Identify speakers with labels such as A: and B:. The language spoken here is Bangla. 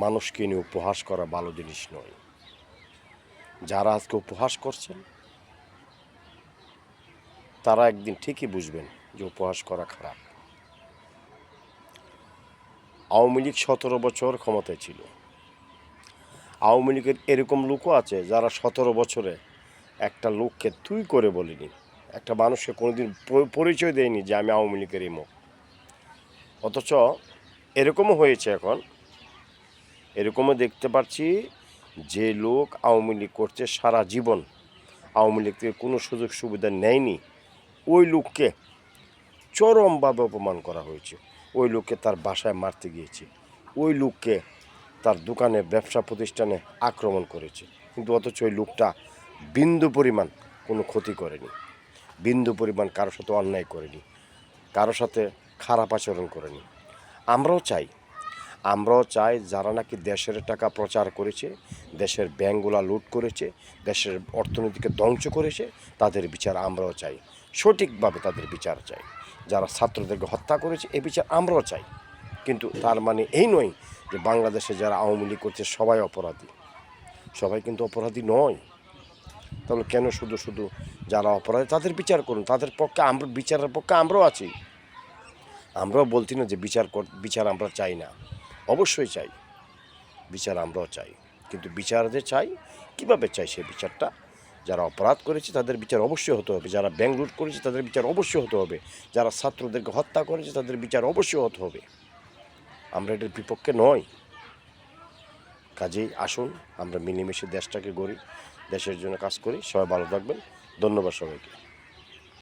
A: মানুষকে নিয়ে উপহাস করা ভালো জিনিস নয়। যারা আজকে উপহাস করছেন তারা একদিন ঠিকই বুঝবেন যে উপহাস করা খারাপ। আওয়ামী লীগ 17 বছর ক্ষমতায় ছিল। আওয়ামী লীগের এরকম লোকও আছে যারা 17 বছরে একটা লোককে তুই করে বলিনি, একটা মানুষকে কোনোদিন পরিচয় দেয়নি যে আমি আওয়ামী লীগের এই মুখ। অথচ এরকমও হয়েছে, এখন এরকমও দেখতে পাচ্ছি যে লোক আওয়ামী লীগ করছে সারা জীবন, আওয়ামী লীগ থেকে কোনো সুযোগ সুবিধা নেয়নি, ওই লোককে চরমভাবে অপমান করা হয়েছে। ওই লোককে তার বাসায় মারতে গিয়েছে, ওই লোককে তার দোকানে ব্যবসা প্রতিষ্ঠানে আক্রমণ করেছে, কিন্তু অথচ ওই লোকটা বিন্দু পরিমাণ কোনো ক্ষতি করেনি, বিন্দু পরিমাণ কারোর সাথে অন্যায় করেনি, কারোর সাথে খারাপ আচরণ করেনি। আমরাও চাই যারা নাকি দেশের টাকা প্রচার করেছে, দেশের ব্যাংকগুলা লুট করেছে, দেশের অর্থনীতিকে ধ্বংস করেছে, তাদের বিচার আমরাও চাই, সঠিকভাবে তাদের বিচার চাই। যারা ছাত্রদেরকে হত্যা করেছে এই বিচার আমরাও চাই। কিন্তু তার মানে এই নয় যে বাংলাদেশে যারা আওয়ামী লীগ করছে সবাই অপরাধী। সবাই কিন্তু অপরাধী নয়। তাহলে কেন শুধু শুধু যারা অপরাধী তাদের বিচার করুন, তাদের পক্ষে আমরা বিচারের পক্ষে আমরাও আছি। আমরাও বলছি না যে বিচার আমরা চাই না, অবশ্যই চাই, বিচার আমরাও চাই। কিন্তু বিচার যে চাই, কীভাবে চাই সেই বিচারটা? যারা অপরাধ করেছে তাদের বিচার অবশ্যই হতে হবে, যারা ব্যাংক লুট করেছে তাদের বিচার অবশ্যই হতে হবে, যারা ছাত্রদেরকে হত্যা করেছে তাদের বিচার অবশ্যই হতে হবে। আমরা এটার বিপক্ষে নয়। কাজেই আসুন আমরা মিলেমিশে দেশটাকে গড়ি, দেশের জন্য কাজ করি। সবাই ভালো থাকবেন। ধন্যবাদ সবাইকে।